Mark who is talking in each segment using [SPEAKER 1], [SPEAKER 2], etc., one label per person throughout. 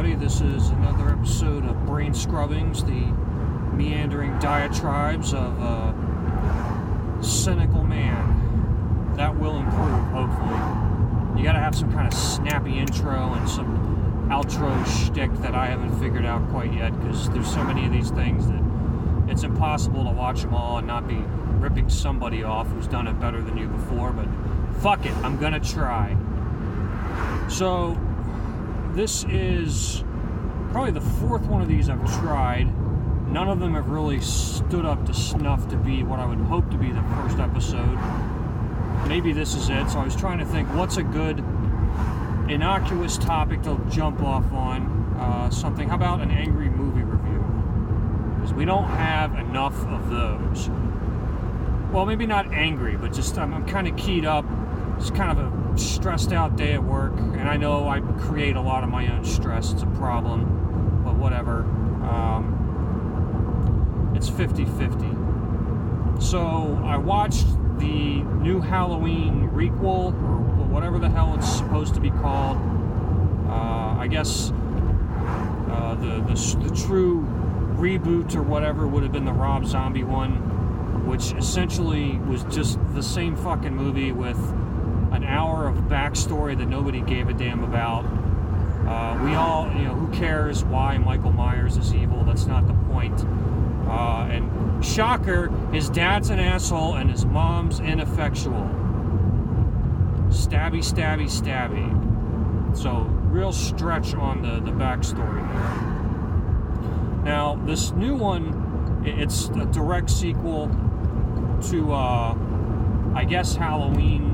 [SPEAKER 1] everybody. This is another episode of Brain Scrubbings, the meandering diatribes of a cynical man. That will improve, hopefully. You gotta have some kind of snappy intro and some outro shtick that I haven't figured out quite yet, because there's so many of these things that it's impossible to watch them all and not be ripping somebody off who's done it better than you before, but fuck it, I'm gonna try. So, this is probably the fourth one of these I've tried. None of them have really stood up to snuff to be what I would hope to be the first episode. Maybe this is it. So I was trying to think, what's a good innocuous topic to jump off on? Something, how about an angry movie review? Because we don't have enough of those. Well, maybe not angry, but just I'm kind of keyed up. It's kind of a stressed out day at work, and I know I create a lot of my own stress. It's a problem, but whatever. It's 50-50. So I watched the new Halloween requel, or whatever the hell it's supposed to be called. I guess the true reboot or whatever would have been the Rob Zombie one, which essentially was just the same fucking movie with an hour of backstory that nobody gave a damn about. We all, who cares why Michael Myers is evil? That's not the point. And shocker, his dad's an asshole and his mom's ineffectual. Stabby, stabby, stabby. So, real stretch on the backstory there. Now, this new one, it's a direct sequel to, I guess, Halloween.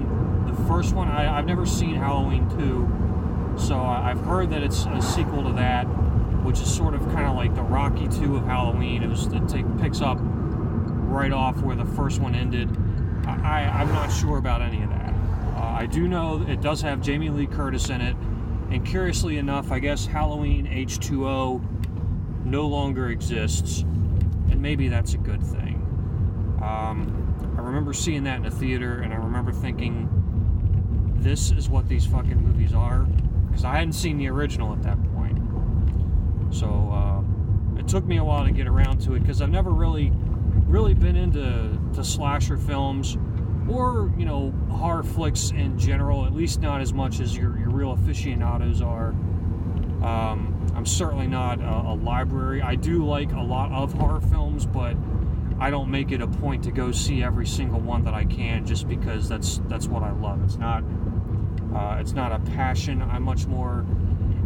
[SPEAKER 1] The first one, I've never seen Halloween 2, so I've heard that it's a sequel to that, which is sort of kind of like the Rocky 2 of Halloween. It picks up right off where the first one ended. I'm not sure about any of that. I do know it does have Jamie Lee Curtis in it, and curiously enough, I guess Halloween H2O no longer exists, and maybe that's a good thing. I remember seeing that in a theater, and I remember thinking, this is what these fucking movies are, because I hadn't seen the original at that point. So it took me a while to get around to it, because I've never really been into slasher films or horror flicks in general, at least not as much as your real aficionados are. I'm certainly not a library. I do like a lot of horror films, but I don't make it a point to go see every single one that I can just because that's what I love. It's not a passion. I'm much more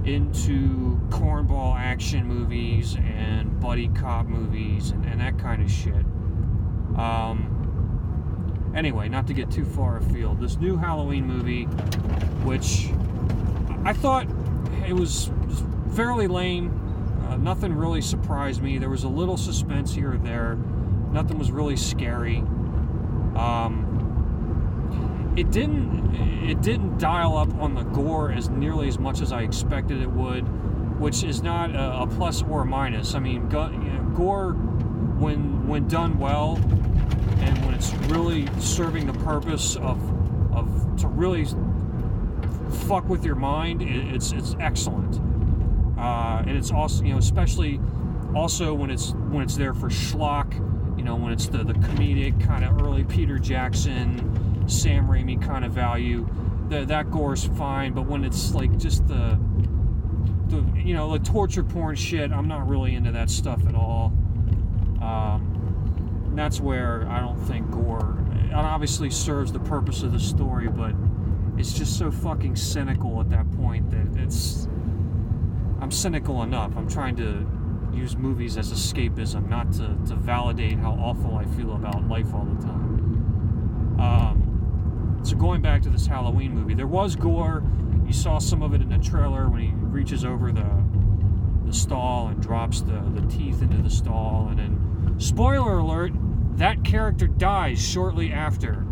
[SPEAKER 1] into cornball action movies and buddy cop movies and that kind of shit. Anyway, not to get too far afield, this new Halloween movie, which I thought it was fairly lame. Nothing really surprised me. There was a little suspense here or there. Nothing was really scary. It didn't dial up on the gore as nearly as much as I expected it would, which is not a plus or a minus. I mean, gore, when done well, and when it's really serving the purpose of to really fuck with your mind, it's excellent. And it's also, especially also when it's there for schlock. When it's the comedic kind of early Peter Jackson, Sam Raimi kind of value, that gore's fine. But when it's like just the like torture porn shit, I'm not really into that stuff at all. And that's where I don't think gore, it obviously serves the purpose of the story, but it's just so fucking cynical at that point that I'm cynical enough. I'm trying to use movies as escapism, not to validate how awful I feel about life all the time. So going back to this Halloween movie, there was gore. You saw some of it in the trailer when he reaches over the stall and drops the teeth into the stall, and then, spoiler alert, that character dies shortly after.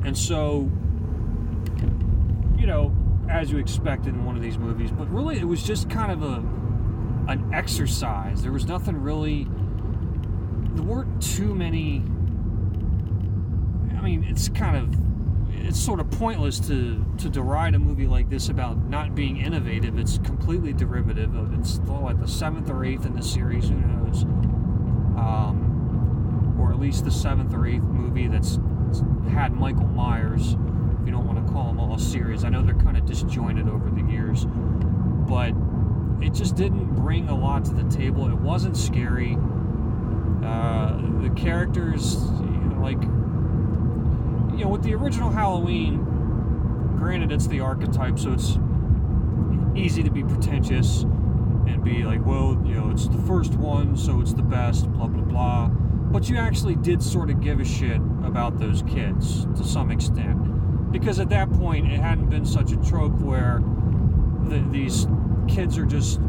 [SPEAKER 1] And so, as you expect in one of these movies, but really it was just kind of an exercise. There was nothing really, there weren't too many, I mean, it's kind of it's sort of pointless to deride a movie like this about not being innovative. It's completely derivative of it's like the 7th or 8th in the series, who knows, or at least the 7th or 8th movie that's had Michael Myers, if you don't want to call them all a series. I know they're kind of disjointed over the years, but it just didn't bring a lot to the table. It wasn't scary. The characters, with the original Halloween, granted it's the archetype, so it's easy to be pretentious and be like, well, it's the first one, so it's the best, blah, blah, blah. But you actually did sort of give a shit about those kids to some extent. Because at that point, it hadn't been such a trope where these kids are just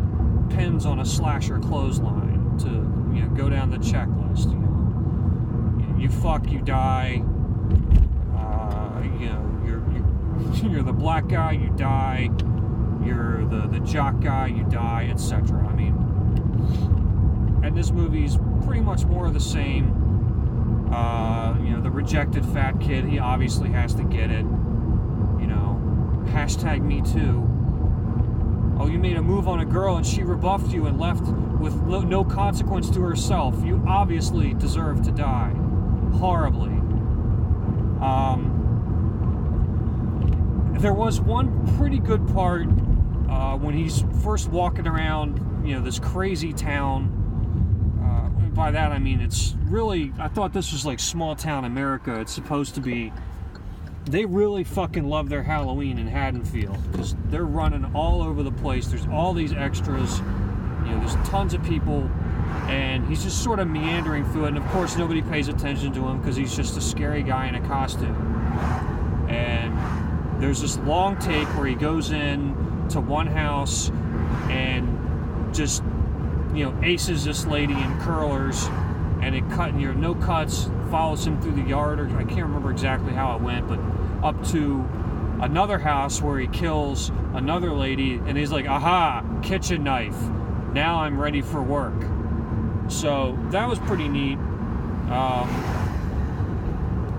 [SPEAKER 1] pins on a slasher clothesline to, go down the checklist. You fuck, you die. You're the black guy, you die. You're the jock guy, you die, etc. I mean, and this movie's pretty much more of the same. The rejected fat kid, he obviously has to get it. Hashtag me too. Oh, you made a move on a girl and she rebuffed you and left with no consequence to herself. You obviously deserve to die. Horribly. There was one pretty good part when he's first walking around, this crazy town. By that I mean it's really, I thought this was like small town America. It's supposed to be. They really fucking love their Halloween in Haddonfield. Just, they're running all over the place. There's all these extras. There's tons of people. And he's just sort of meandering through it. And of course, nobody pays attention to him because he's just a scary guy in a costume. And there's this long take where he goes in to one house and just, aces this lady in curlers. And it no cuts, follows him through the yard, or I can't remember exactly how it went, but up to another house where he kills another lady, and he's like, aha, kitchen knife. Now I'm ready for work. So that was pretty neat.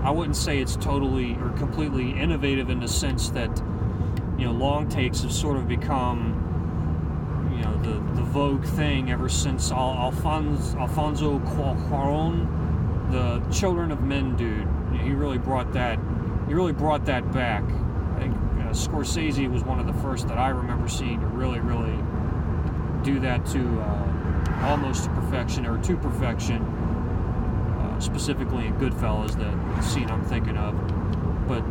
[SPEAKER 1] I wouldn't say it's totally or completely innovative in the sense that, long takes have sort of become, the vogue thing ever since Alfonso Cuarón, the Children of Men dude. He really brought that back. I think Scorsese was one of the first that I remember seeing to really do that to almost to perfection, or to perfection, specifically in Goodfellas, the scene I'm thinking of. But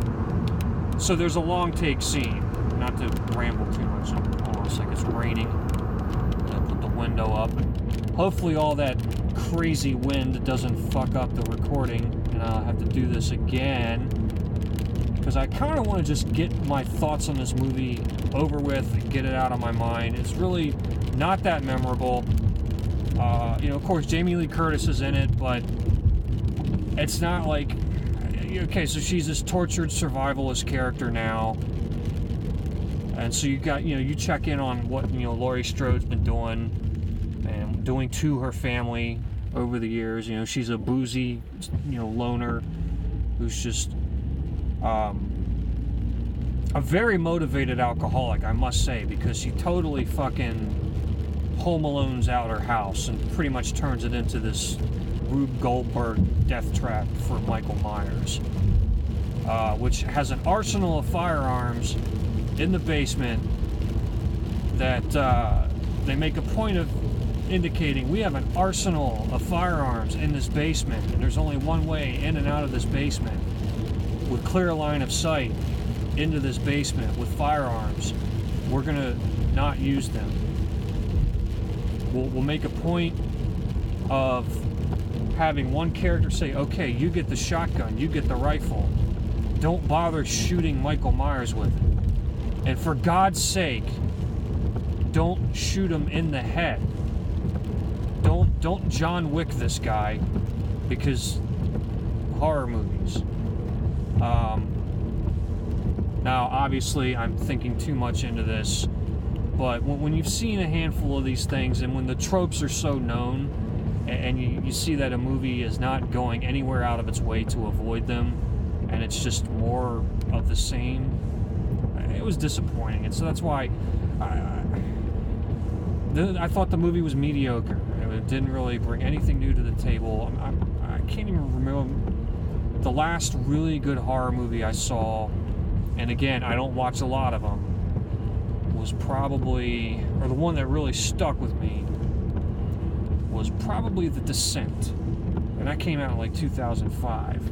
[SPEAKER 1] so there's a long take scene, not to ramble too much. Almost like it's raining. Put the window up, and hopefully all that crazy wind doesn't fuck up the recording, and I'll have to do this again because I kind of want to just get my thoughts on this movie over with and get it out of my mind. It's really not that memorable. Of course Jamie Lee Curtis is in it, but it's not like, okay, so she's this tortured survivalist character now. And so you got, you check in on what, Laurie Strode's been doing and doing to her family over the years. She's a boozy, loner who's just a very motivated alcoholic, I must say, because she totally fucking Home Alone's out her house and pretty much turns it into this Rube Goldberg death trap for Michael Myers, which has an arsenal of firearms in the basement that they make a point of indicating. We have an arsenal of firearms in this basement, and there's only one way in and out of this basement with clear line of sight into this basement with firearms. We're gonna not use them. We'll make a point of having one character say, okay, you get the shotgun, you get the rifle, don't bother shooting Michael Myers with it. And for God's sake, don't shoot him in the head. Don't John Wick this guy, because horror movies. Now, obviously, I'm thinking too much into this, but when you've seen a handful of these things, and when the tropes are so known, and you see that a movie is not going anywhere out of its way to avoid them, and it's just more of the same. It was disappointing, and so that's why I thought the movie was mediocre. It didn't really bring anything new to the table. I can't even remember the last really good horror movie I saw, and again, I don't watch a lot of them, was probably, or the one that really stuck with me was probably The Descent, and that came out in like 2005.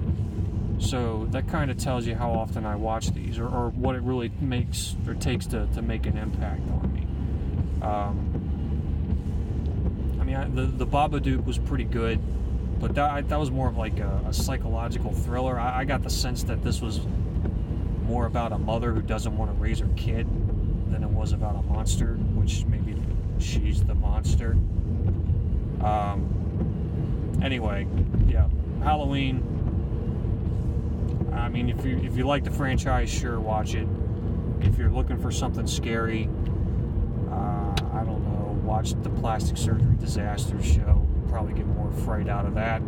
[SPEAKER 1] So that kind of tells you how often I watch these, or what it really makes or takes to make an impact on me. I mean, the Babadook was pretty good, but that was more of like a psychological thriller. I got the sense that this was more about a mother who doesn't want to raise her kid than it was about a monster, which maybe she's the monster. Anyway, yeah, Halloween. I mean, if you like the franchise, sure, watch it. If you're looking for something scary, I don't know, watch the Plastic Surgery Disasters show. You'll probably get more fright out of that.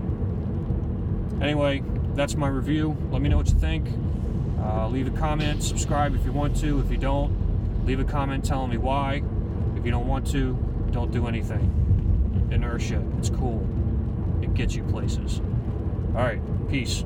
[SPEAKER 1] Anyway, that's my review. Let me know what you think. Leave a comment, subscribe if you want to. If you don't, leave a comment telling me why. If you don't want to, don't do anything. Inertia, it's cool. It gets you places. Alright, peace.